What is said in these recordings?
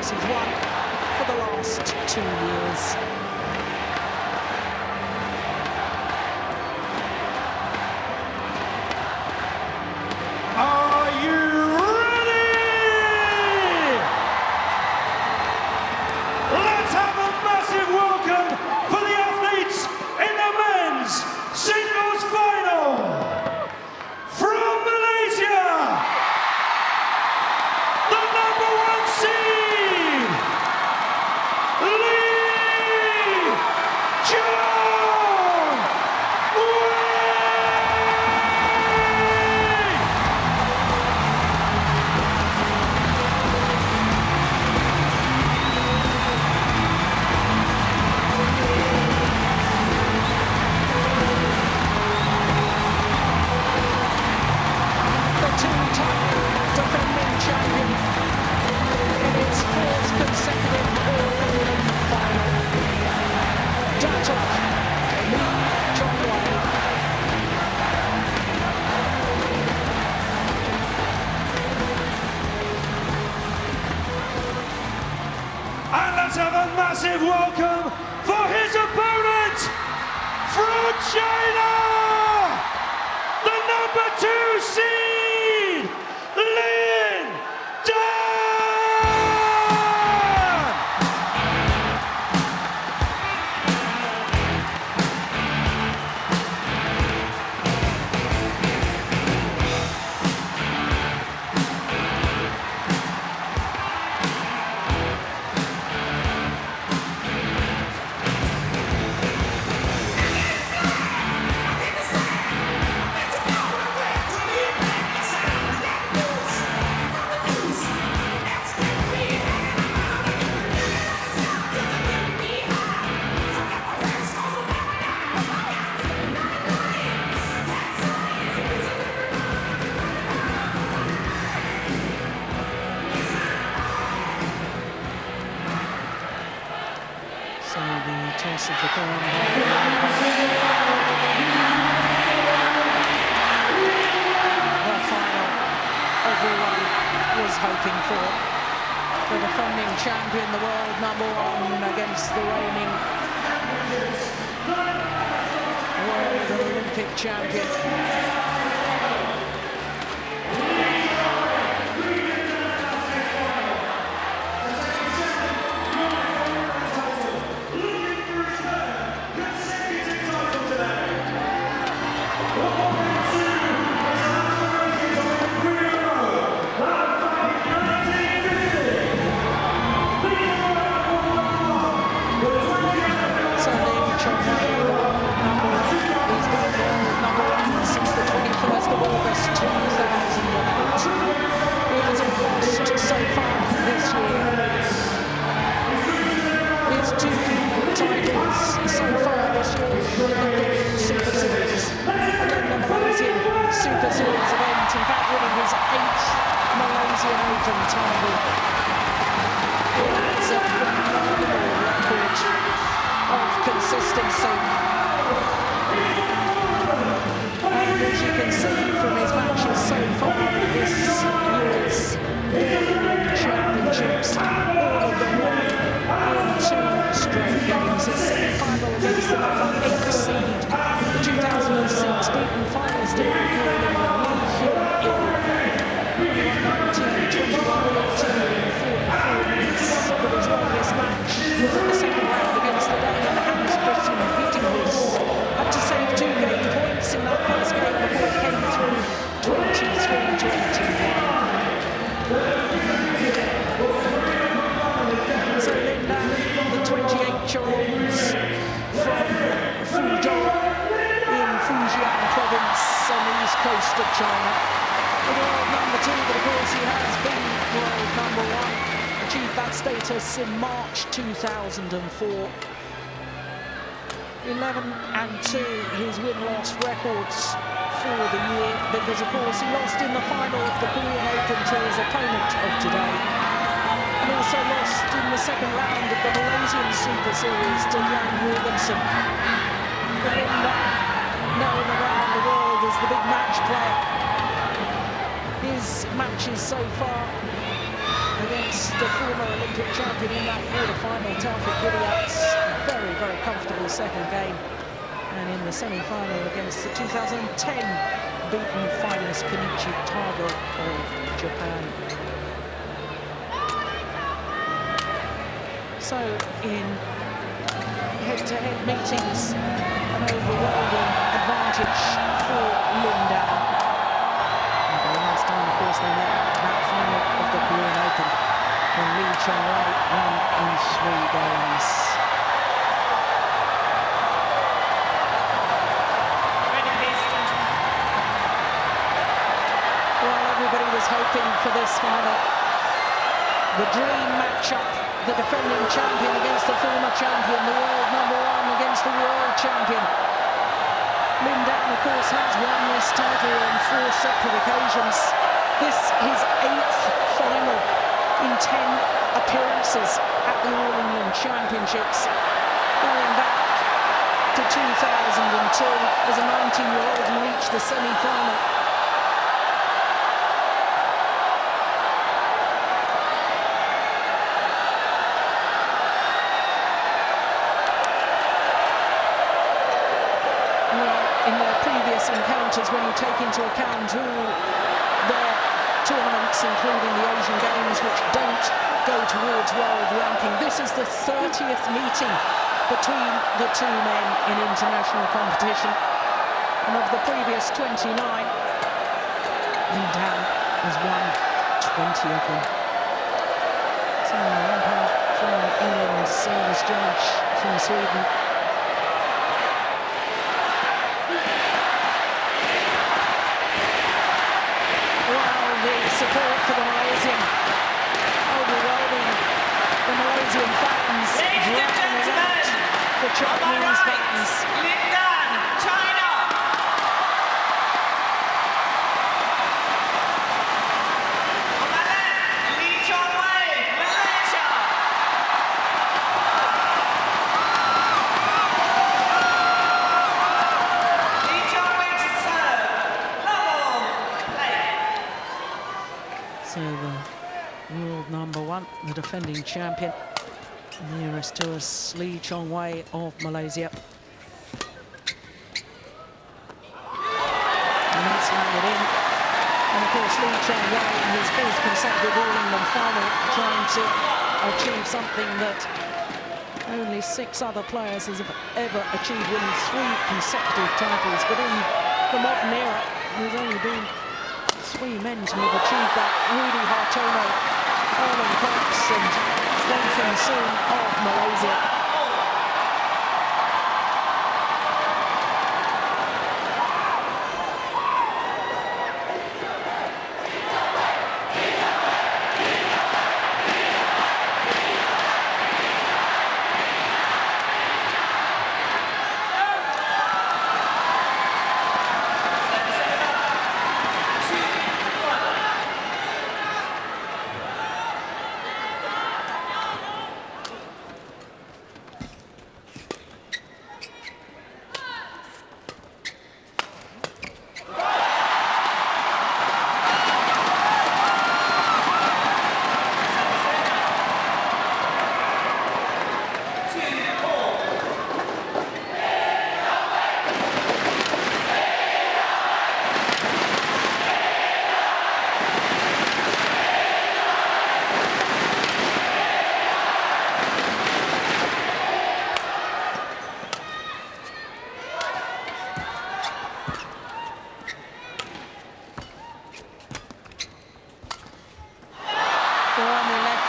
course he's won for the last 2 years. Are you ready? Let's have a massive welcome for the athletes in the men's singles final. From Malaysia, the #1 seed, Chong Wei! Defending champion in its 4th consecutive All-England final. Datuk Chong Wei. And let's have a massive welcome for his opponent from China, the #2 seed, LIN. So the toss of the coin. The final everyone was hoping for. The defending champion, the world #1 against the reigning world Olympic champion. Since the 21st of August 2008. He hasn't lost so far this year. His 2 titles so far this year were the Super Series and then the Malaysian Super Series event, in fact winning his 8th Malaysian Open title. It's a phenomenal record of consistency. And as you can see from his matches so far this year's championships, all of them won in 2 straight games. His semi-final against the #8 seed, the 2006 beaten finalist in Lee Hyun-il. He won 19-21-18 in 44 minutes, but his longest match was at the second round against the Dane Hans-Christian Vittinghus. Had to save 2 game points in that first game before it came through 23-21. So then the 28-year-olds from Fuzhou in Fujian province on the east coast of China. The world #2, but of course he has been world #1. Achieved that status in March 2004. 11-2 his win-loss records for the year, because of course he lost in the final of the Korean Open to his opponent of today, and also lost in the second round of the Malaysian Super Series to Jan Jorgensen. Known around the world as the big match player. His matches so far against the former Olympic champion in that quarter-final, Taufik Hidayat's very, very comfortable second game. And in the semi-final against the 2010 beaten finalist Kenichi Tago of Japan. So in head-to-head meetings, an overwhelming advantage for LIN Dan. And the last time, of course, they met that final of the Korean Open when Chong Wei won in 3 games. Well, everybody was hoping for this final. The dream matchup, the defending champion against the former champion, the world #1 against the world champion. LIN Dan, of course, has won this title on 4 separate occasions. This is his 8th final in 10 appearances at the All England Championships, going back to 2002 as a 19-year-old he reached the semi-final. In their previous encounters, when you take into account all their tournaments, including the Asian Games, which don't go towards world ranking, this is the 30th meeting between the two men in international competition. And of the previous 29, LIN Dan has won 20 of them. So, umpire from England, service judge from Sweden. Support for the Malaysian, overwhelming the Malaysian fans, drowning out the Chinese fans. LIN Dan, China. On my left, Chong Wei, Malaysia. Chong Wei to serve, level play. So the world #1, the defending champion, nearest to us, Chong Wei of Malaysia. And that's landed in. And of course, Chong Wei in his 4th consecutive All England final, trying to achieve something that only 6 other players have ever achieved, winning 3 consecutive titles. But in the modern era, there's only been 3 men to have achieved that: Rudy Hartono, Erling Kramps and Kingson of Malaysia.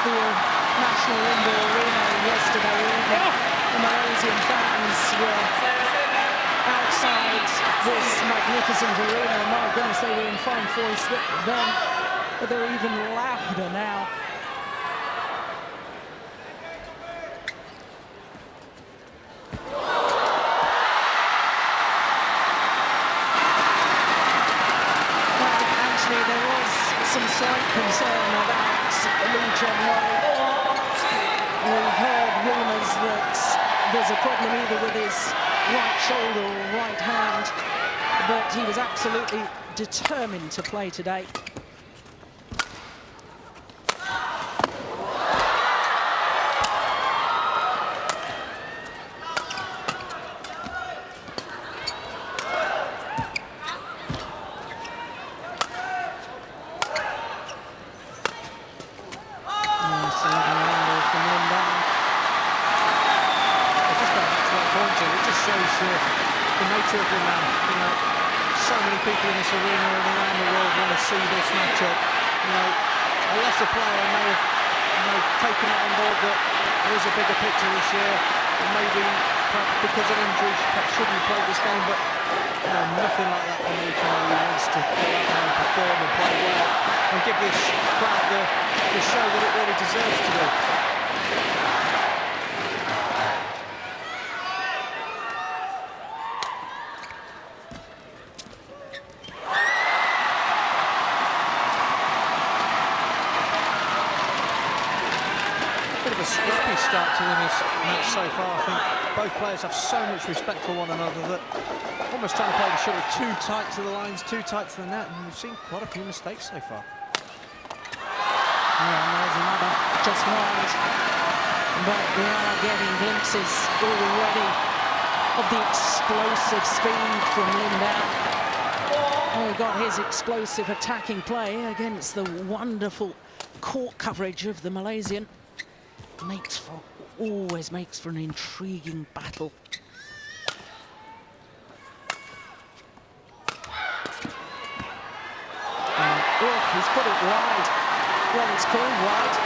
National Indoor Arena yesterday evening. The Malaysian fans were outside this magnificent arena. And my goodness, they were in fine voice then, but they're even louder now. Actually, there was some slight concern about Chong Wei. We've heard rumours that there's a problem either with his right shoulder or right hand, but he was absolutely determined to play today. shows the nature of the man. You know, so many people in this arena and around the world want to see this matchup. You know, a lesser player may have, taken it on board that there is a bigger picture this year, and maybe perhaps because of injuries perhaps shouldn't have played this game, but nothing like that from each one. He wants to go out there and perform and play well and give this crowd the show that it really deserves to do. Scrappy start to win this match so far. I think both players have so much respect for one another that almost trying to play the shuttle too tight to the lines, too tight to the net, and we've seen quite a few mistakes so far. And there's another just wide, but we are getting glimpses already of the explosive speed from Lindau. Oh, he got his explosive attacking play against the wonderful court coverage of the Malaysian. Always makes for an intriguing battle. He's put it wide. Well, it's called wide.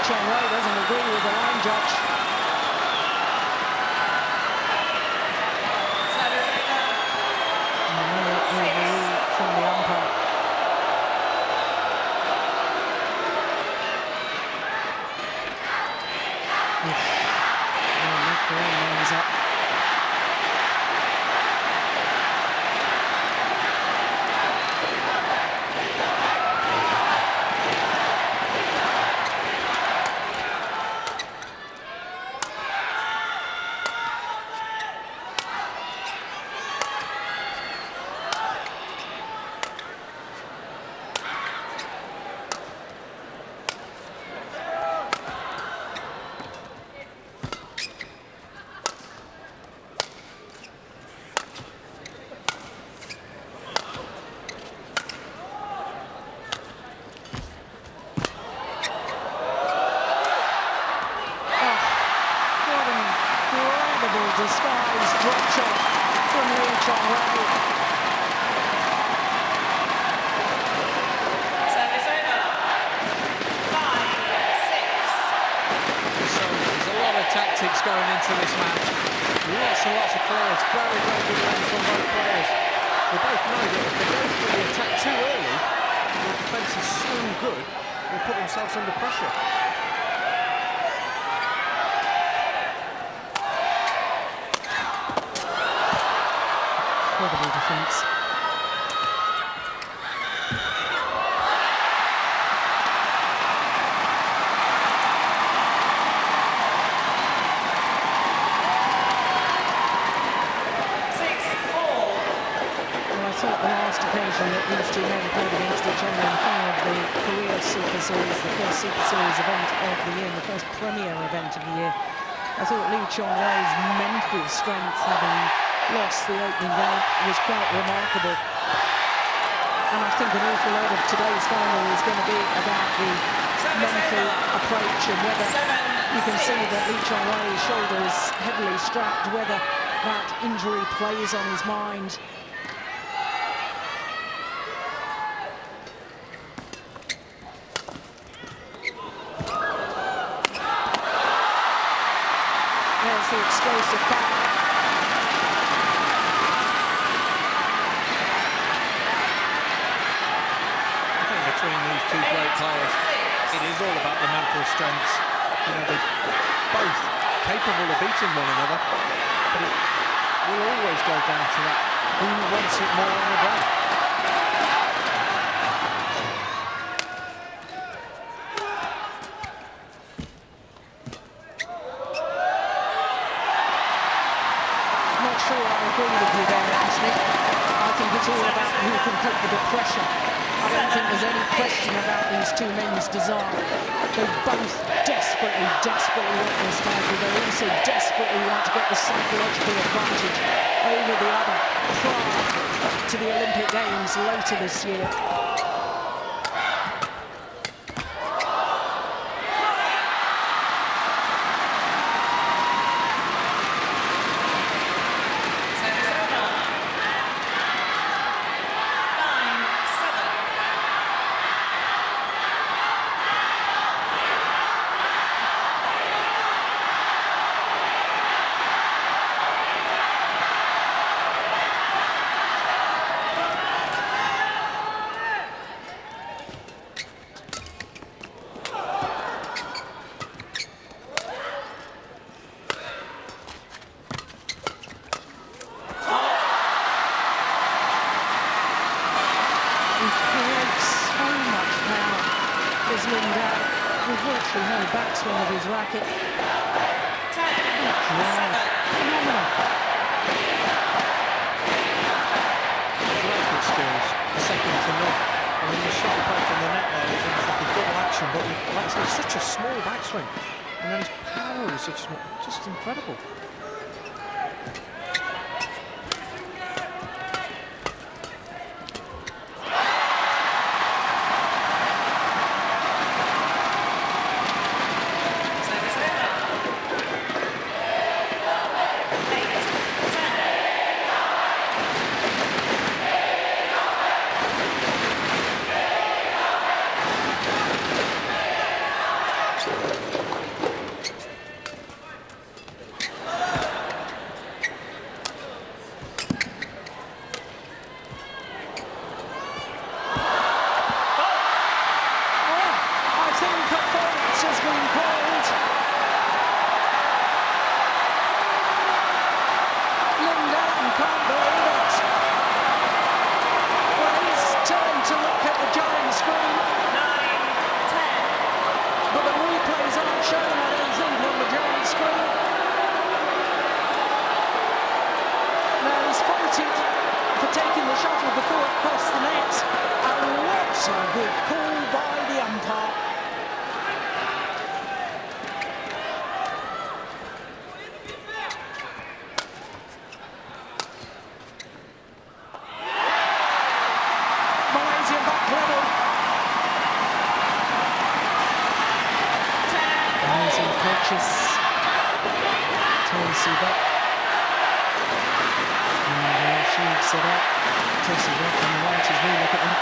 Chong Wei doesn't agree with the line judge. From the umpire. Lines up. Disguised drop shot from Chong Wei. Service over. 5-6. So there's a lot of tactics going into this match. Lots and lots of players. Very, very good length from both players. They both know that if they go for the attack too early, the defence is so good, they put themselves under pressure. Incredible defence. Well, I thought the last occasion that these two men played against each other in front of the Korea Super Series, the first Super Series event of the year, the first premier event of the year, I thought Chong Wei's mental strength, having lost the opening game, was quite remarkable. And I think an awful lot of today's final is going to be about the mental approach and whether you can see that Chong Wei's shoulder is heavily strapped, whether that injury plays on his mind. There's the explosive power. Between these two great players, it is all about the mental strengths. You know, they're both capable of beating one another, but it will always go down to that who wants it more on the day. Not sure I agree with you there, Anthony. I think it's all about who can cope with the pressure. I don't think there's any question about these two men's desire. They both desperately want this title. They also desperately want to get the psychological advantage over the other prior to the Olympic Games later this year. no backswing of his racket. 10, Drive, phenomenal. His racket skills are second to none. I mean, the shot apart from the net there is almost like a double action, but like I said, such a small backswing. And then his power is just incredible. service over. 8, I think a fault has been called. Lindown can't believe it. Well, he's turned to look at the giant screen, 9, 10. but the replays aren't shown, I don't think, on the giant screen. Now, he's faulted for taking the shuttle before it crossed the net. And what a good call by the umpire. Malaysia back level. Amazing coaches. Tennessee back. And she set up. Tennessee back on the right as we look at them.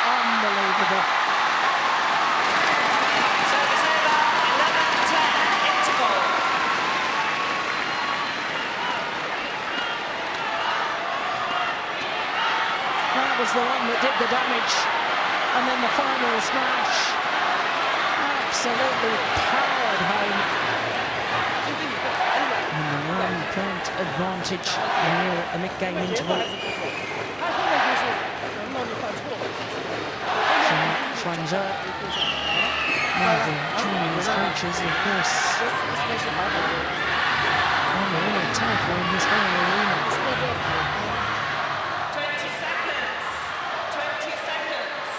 Unbelievable. Service over. 11, 10. Interval. That was the one that did the damage. And then the final smash. Absolutely powered home. And the 1-point advantage here at the mid-game interval. Schwanzer. Now the Chinese coaches, of course, on the winning title in this final arena. 20 seconds. 20 seconds.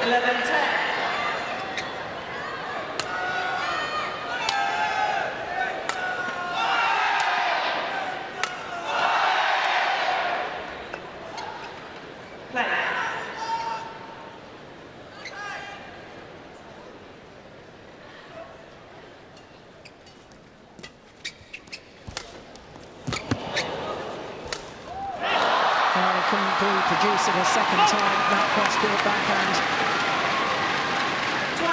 Eleven, 10. Play. Well, they couldn't produce it a second time. That cross-court backhand. 12,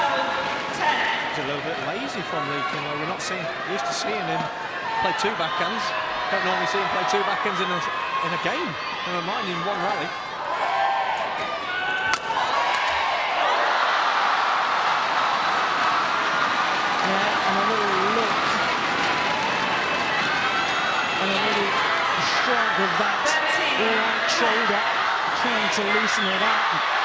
10. He's a little bit lazy from Lee King. We're not used to seeing him play two backhands. Don't normally see him play two backhands in a game. Never mind in one rally. Yeah, and a little look. And a little shrug of that right shoulder, trying to loosen it up.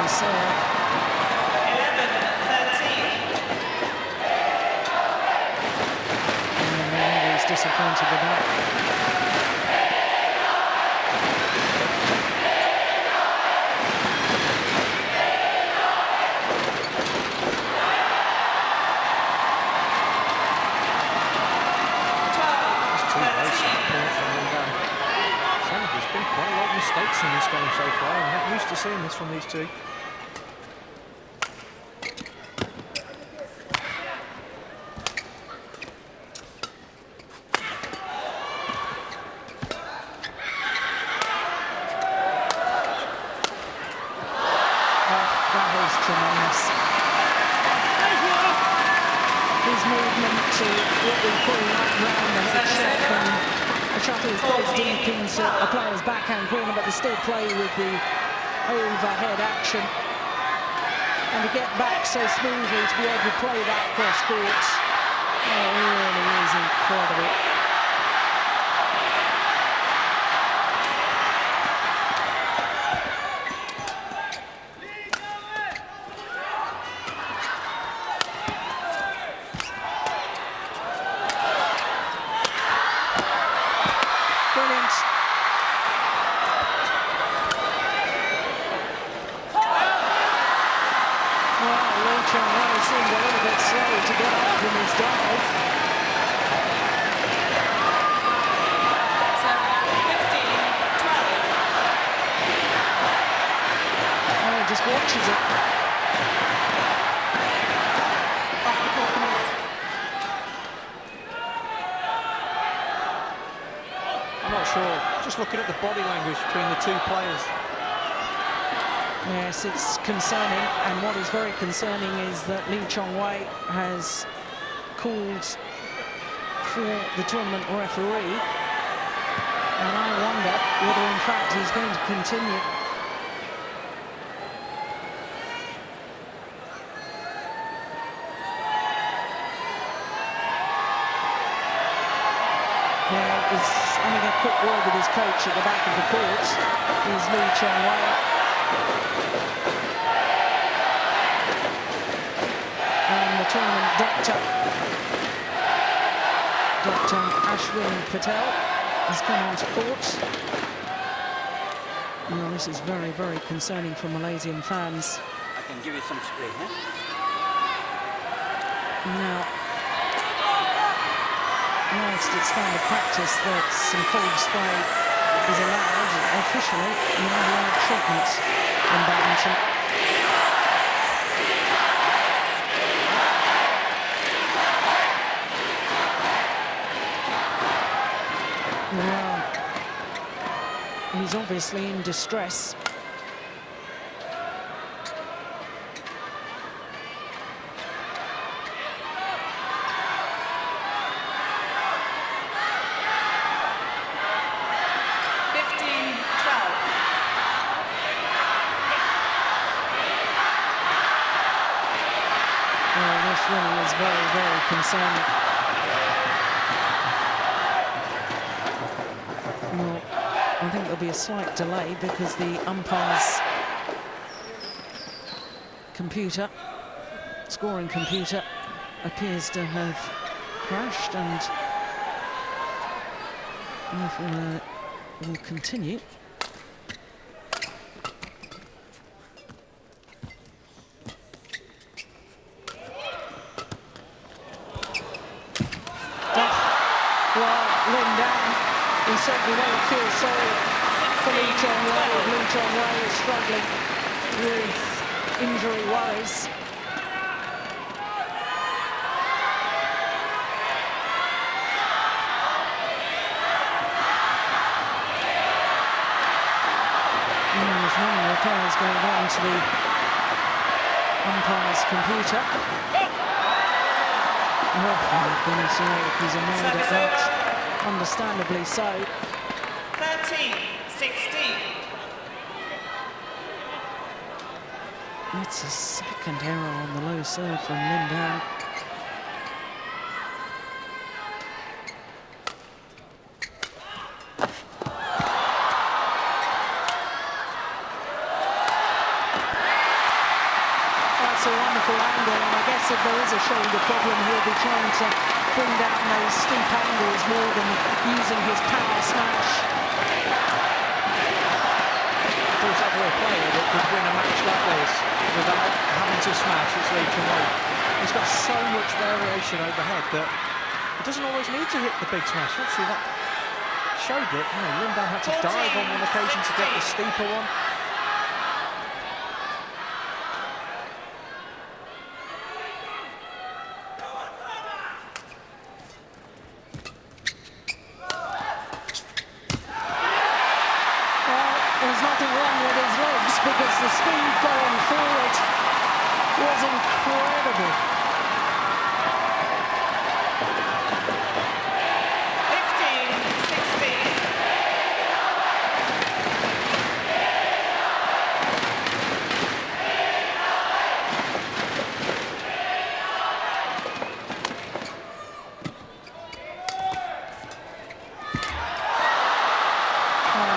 Serve. 11, 13. And he's disappointed with that. quite a lot of mistakes in this game so far. I'm not used to seeing this from these two. That is tremendous. His movement to what we call right round the head shot, and the shuttle is goes deep into a player's backhand corner, but they still play with the overhead action. And to get back so smoothly, to be able to play that cross court, it really is incredible. Brilliant. Well, Chong Wei seemed a little bit slow to get up in his dive. So, 15-12. Oh, he just watches it. I'm not sure. Just looking at the body language between the two players. Yes, it's concerning, and what is very concerning is that Chong Wei has called for the tournament referee, and I wonder whether in fact he's going to continue. Well, he's having a quick word with his coach at the back of the court. Is Chong Wei. And the tournament doctor, Dr. Ashwin Patel, has come onto court. Now, this is very, very concerning for Malaysian fans. I can give you some spray, huh? Now, whilst it's standard practice that some cold spray is allowed, officially, you're not allowed treatment in badminton. Well, he's obviously in distress. Well, this really is very, very concerning. Well, I think there'll be a slight delay because the umpire's computer, scoring computer, appears to have crashed, and therefore will continue. Well, LIN down. We certainly won't feel sorry for Chong Wei. Chong Wei is struggling with injury worries. There's many repairs going on to the umpire's computer. Oh my goodness, he's annoyed at that. Understandably so. 13-16. That's a second error on the low serve from LIN down. That's a wonderful angle, and I guess if there is a shoulder problem, he'll be trying to bring down those steep angles more than using his power smash. If there's ever a player that could win a match like this without having to smash, it's Chong Wei. He's got so much variation overhead that he doesn't always need to hit the big smash. Let's see that showed that, you know, Lindan had to dive on one occasion to get the steeper one. There's nothing wrong with his legs because the speed going forward was incredible. 15-16.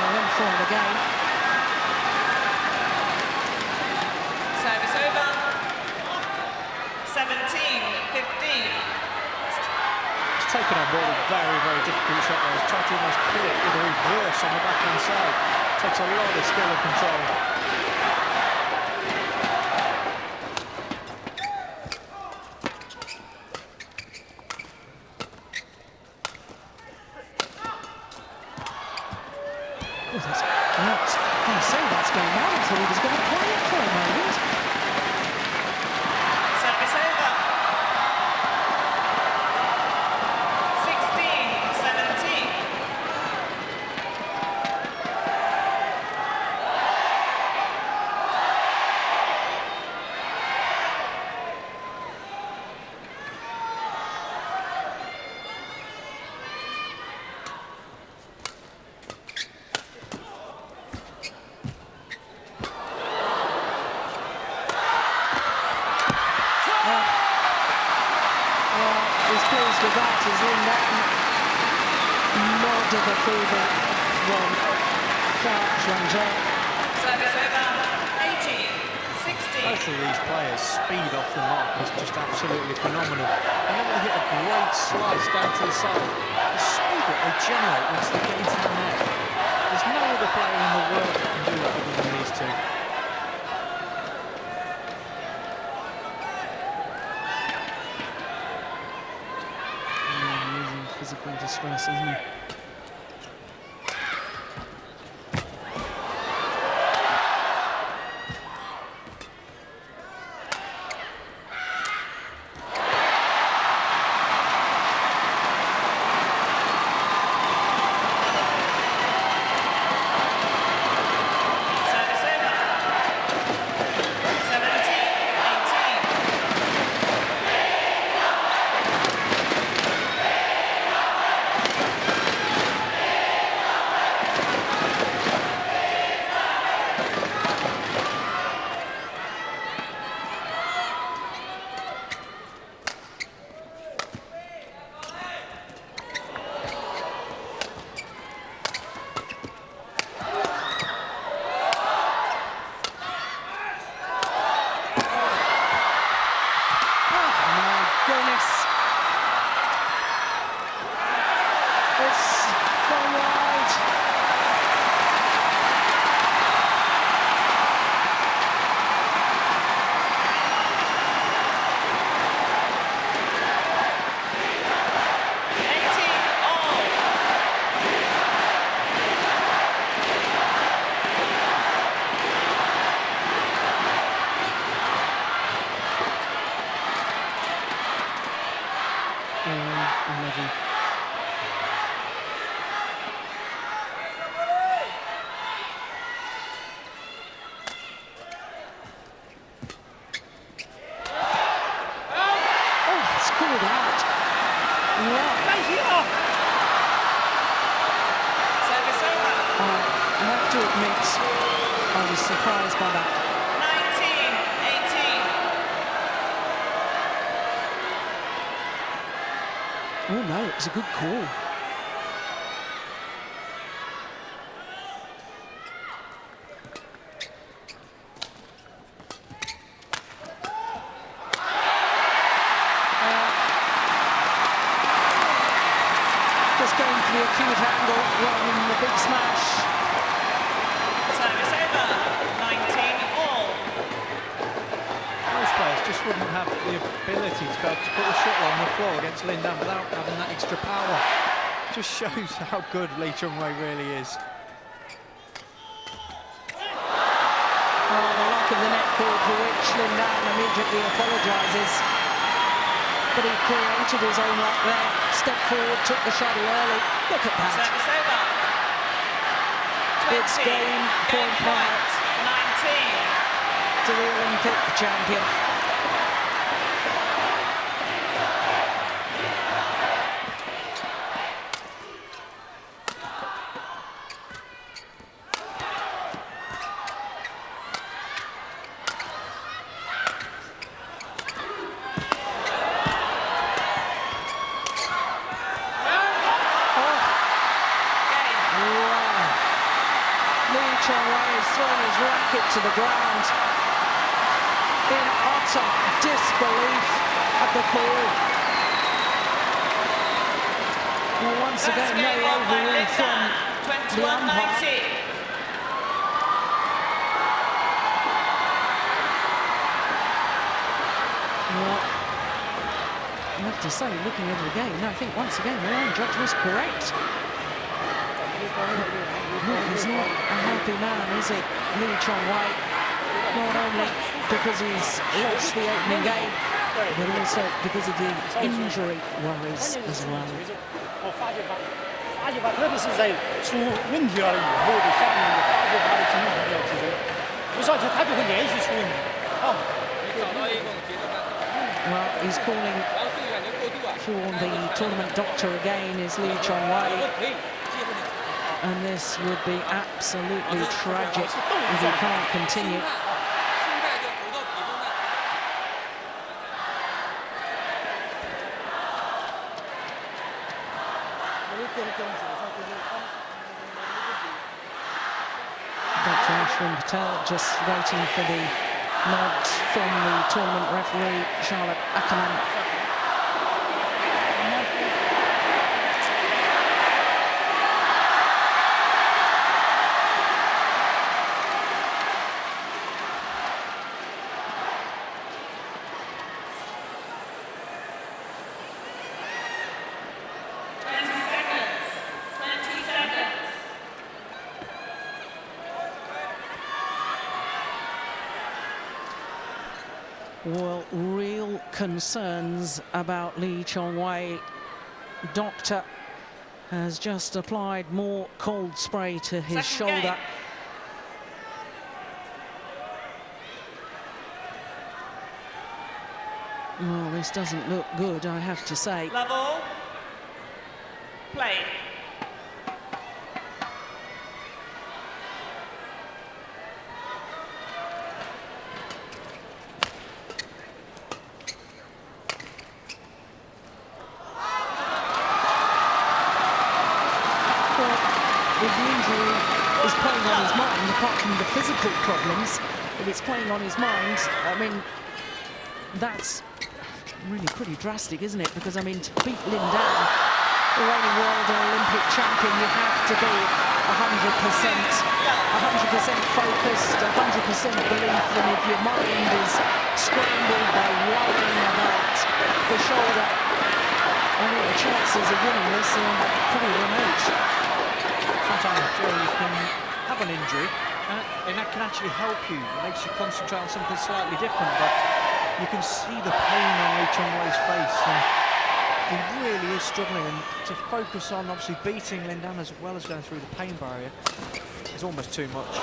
Went for it again. Service over. 17-15. He's taken on board a very, very difficult shot there. He's tried to almost kill it with a reverse on the backhand side. Takes a lot of skill and control. Oh, that's nuts. I was saying that's going out. I thought he was going to play it for a moment. Service over. 16-17. He's pleased with that. He's in that nod of approval from Chong Wei. Service over. 18-16. Both of these players' speed off the mark is just absolutely phenomenal. And then they hit a great slice down to the side. The speed that they generate once they get into the net. There's no other player in the world that can do that other than these two. He's in physical distress, isn't he? Service over. 17-18. My goodness. It's gone wide. Levy. Oh, it's called out. Wow. Service over. I have to admit, I was surprised by that. 19-18. Oh no, it was a good call. Just going for the acute angle rather than the big smash. Service over. 19-all. Most players just wouldn't have the ability to be able to put a shuttle on the floor against Lindan without having that extra power. Just shows how good Chong Wei really is. Oh, the lock of the net cord for which Lin Dan immediately apologises. But he created his own lock there, stepped forward, took the shuttle early. Look at that. Service over. 20. It's game point now 19. to the Olympic champion. Chong Wei has thrown his racket to the ground in utter disbelief at the call. Well, once again, no overrule from the umpire. Well, I have to say, looking at it again, I think once again the line judge was correct. He's not a happy man, is he, Chong Wei? Not only because he's lost the opening game, but also because of the injury worries as well. 我发觉法，特别是在出问题了以后的下面，我发觉他的精力比较集中，不是，他就会连续出问题。啊， Well, he's calling for the tournament doctor again, is Chong Wei. And this would be absolutely tragic if he can't continue. Dr. Ashwin Patel just waiting for the nod from the tournament referee, Charlotte Ackerman. Well, real concerns about Chong Wei. Doctor has just applied more cold spray to his shoulder. Well, this doesn't look good, I have to say. Level. Play. If the injury is playing on his mind, apart from the physical problems, if it's playing on his mind, I mean, that's really pretty drastic, isn't it? Because, I mean, to beat Lin Dan, the reigning world and Olympic champion, you have to be 100% focused, 100% belief, and if your mind is scrambled by worrying about the shoulder, I think the chances of winning this are pretty remote. Sometimes, Joe, you can have an injury and that can actually help you. It makes you concentrate on something slightly different, but you can see the pain on Chong Wei's face, and he really is struggling. And to focus on obviously beating Lin Dan as well as going through the pain barrier is almost too much.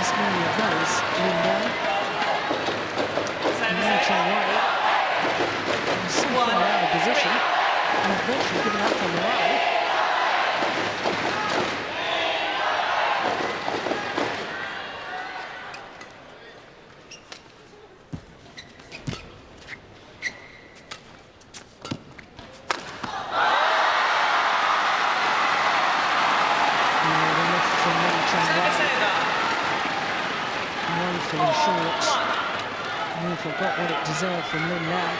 Many of those, Lin Dan. Chong Wei is so far out of position and virtually giving up on the rally. thought Newfield got what it deserved from Lin Dan.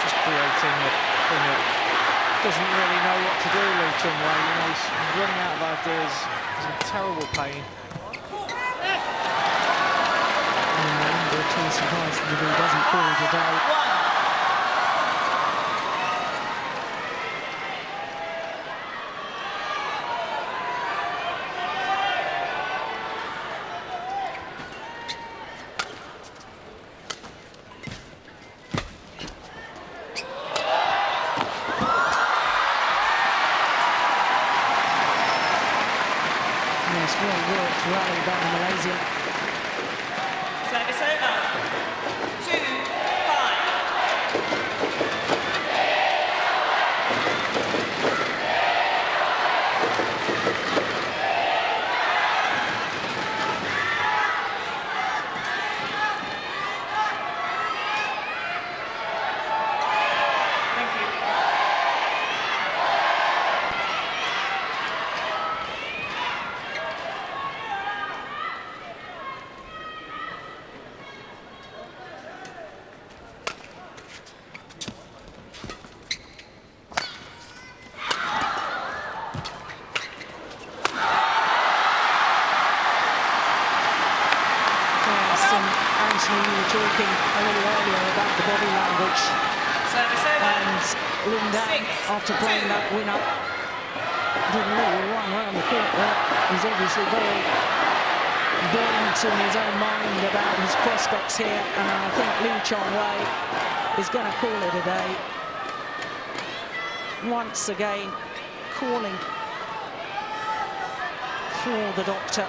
Just creating a thing of doesn't really know what to do, Chong Wei. You know, he's running out of ideas. He's in terrible pain. I'm too surprised that he doesn't call it a day. Yes, well worked rally by Malaysia. Service over. 2-5. Thank you. Anthony, you were talking a little earlier about the body language, Service over. and Lin Dan, after playing that winner, did a little run around the court there. He's obviously very buoyant in his own mind about his prospects here, and I think Chong Wei is going to call it a day. Once again, calling for the doctor.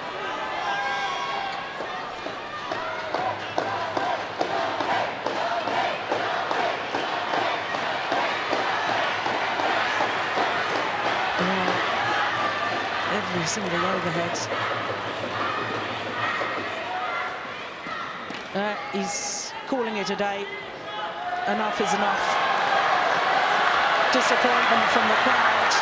Every single overhead. He's calling it a day. Enough is enough. Disappointment from the crowd.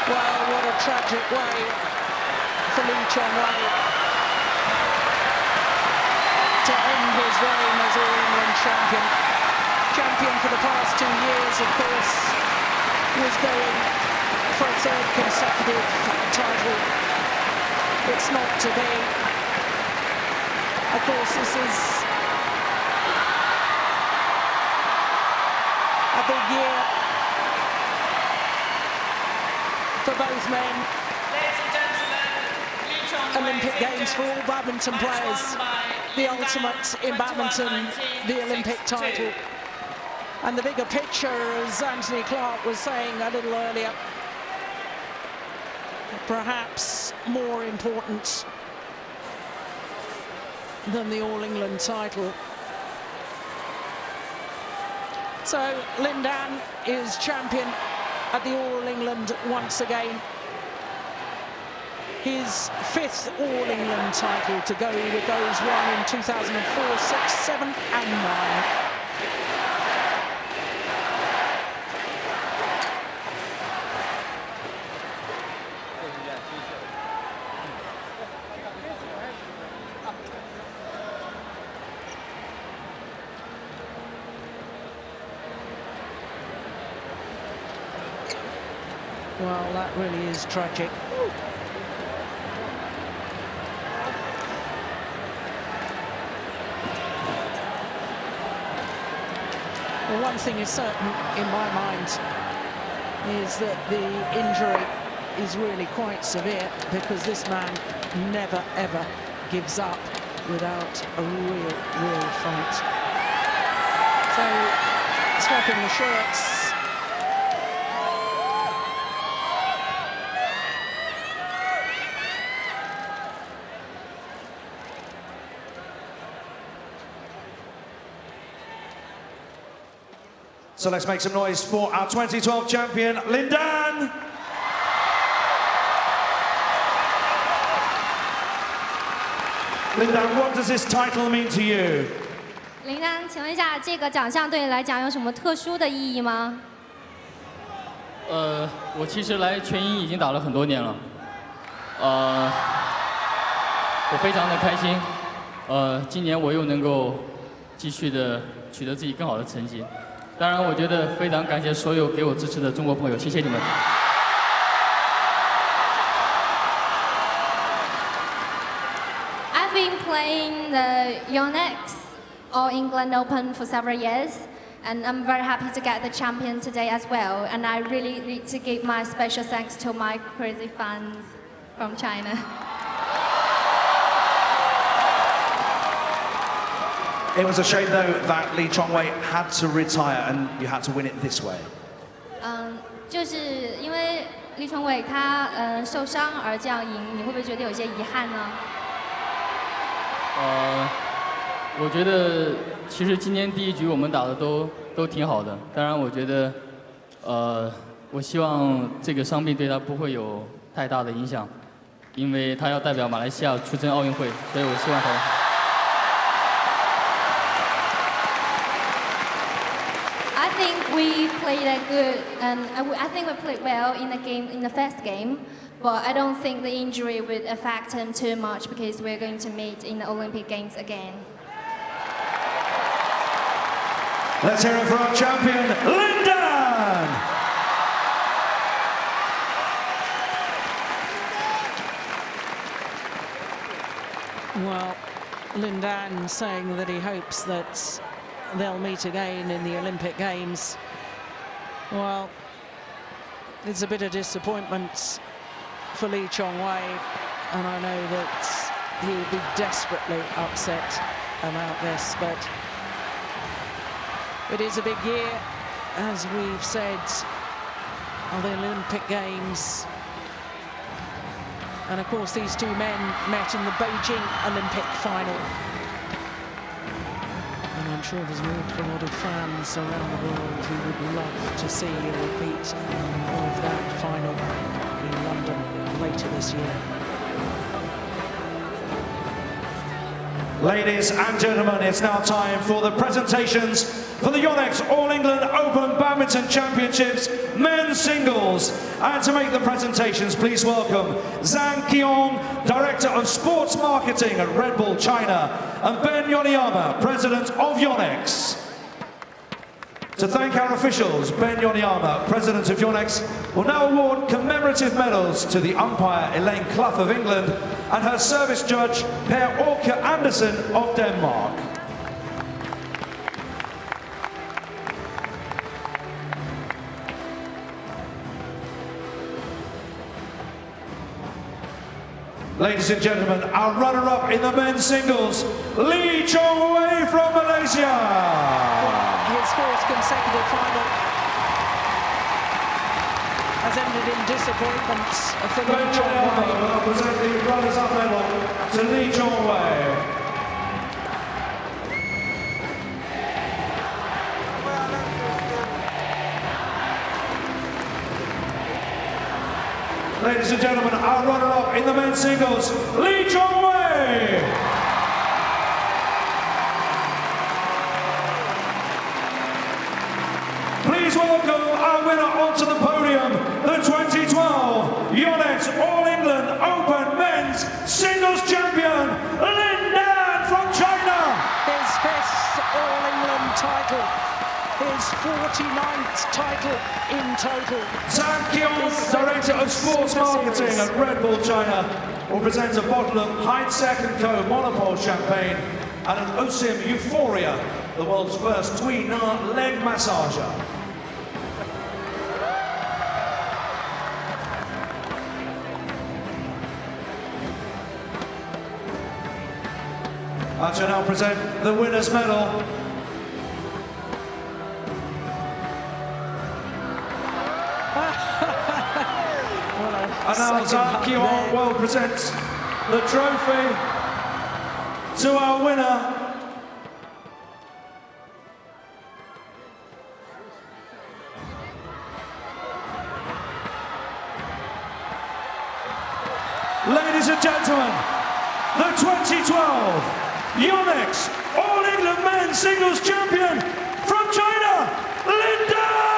Well, what a tragic way for Chong Wei to end his reign as All-England champion. Champion for the past 2 years, of course, was going for a third consecutive title. It's not to be. Of course, this is a big year for both men. Ladies and gentlemen, Chong Wei Olympic is Games for all injured. badminton Match players. won by The Lin Dan, ultimate in badminton, the Olympic 21-19, title. 6-2. And the bigger picture, as Anthony Clark was saying a little earlier, perhaps more important than the All-England title. So Lin Dan is champion at the All-England once again. His 5th All-England title to go with those won in 2004, 6, 7 and 9. Well, that really is tragic. Well, one thing is certain in my mind is that the injury is really quite severe, because this man never, ever gives up without a real fight. So, swapping the shirts. So let's make some noise for our 2012 champion, Lin Dan. Lin Dan, what does this title mean to you? 林丹，请问一下，这个奖项对你来讲有什么特殊的意义吗？我其实来全英已经打了很多年了，我非常的开心，今年我又能够继续的取得自己更好的成绩，当然我觉得非常感谢所有给我支持的中国朋友，谢谢你们。I've been playing the Yonex All England Open for several years, and I'm very happy to get the champion today as well. And I really need to give my special thanks to my crazy fans from China. It was a shame, though, that Chong Wei had to retire and you had to win it this way. 就是因为李崇伟他受伤而这样赢，你会不会觉得有些遗憾呢？我觉得其实今年第一局我们打的都挺好的，当然我觉得，我希望这个伤病对他不会有太大的影响，因为他要代表马来西亚出征奥运会，所以我希望他。I think we played a good, and I think we played well in the game, in the first game. But I don't think the injury would affect him too much because we're going to meet in the Olympic Games again. Let's hear it for our champion, LIN. Well, Lin Dan saying that he hopes that they'll meet again in the Olympic Games. Well, it's a bit of disappointment for Chong Wei, and I know that he would be desperately upset about this, but it is a big year, as we've said, of the Olympic Games. And of course these two men met in the Beijing Olympic final. And I'm sure there's an awful lot of fans around the world who would love to see a repeat of that final in London later this year. Ladies and gentlemen, it's now time for the presentations for the Yonex All England Open Badminton Championships men's singles. And to make the presentations, please welcome Zhang Qiong, Director of Sports Marketing at Red Bull China, and Ben Yoneyama, President of Yonex. To thank our officials, Ben Yoneyama, President of Yonex, will now award commemorative medals to the umpire Elaine Clough of England and her service judge Per Orke Andersen of Denmark. Ladies and gentlemen, our runner-up in the men's singles, Chong Wei from Malaysia. His fourth consecutive final has ended in disappointment for Chong Wei. Will present the runners-up medal to Chong Wei. Ladies and gentlemen, our runner-up in the men's singles, Chong Wei. Please welcome our winner onto the podium, the 2012 Yonex All England Open Men's Singles Champion, LIN Dan from China. His fifth All England title, his 49th title in total. Zhang Qiong, Director of Sports Marketing at Red Bull China, will present a bottle of Heidsieck & Co. Monopole champagne and an Osim Euphoria, the world's first tweener leg massager. I shall now present the winner's medal. And now Zhang Qiong will present the trophy to our winner. Ladies and gentlemen, the 2012 Yonex All England Men's Singles Champion from China, LIN Dan!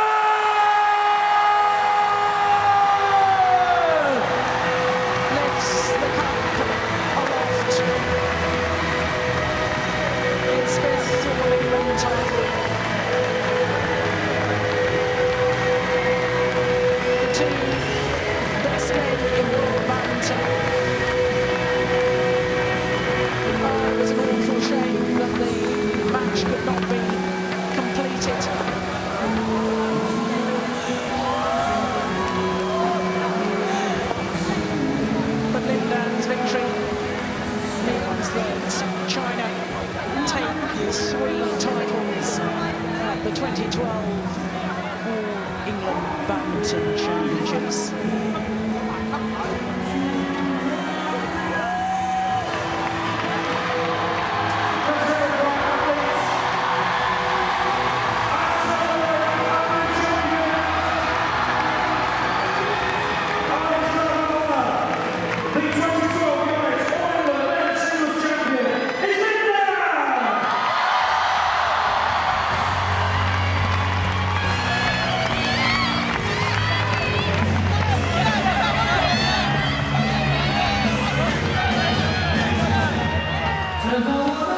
Chong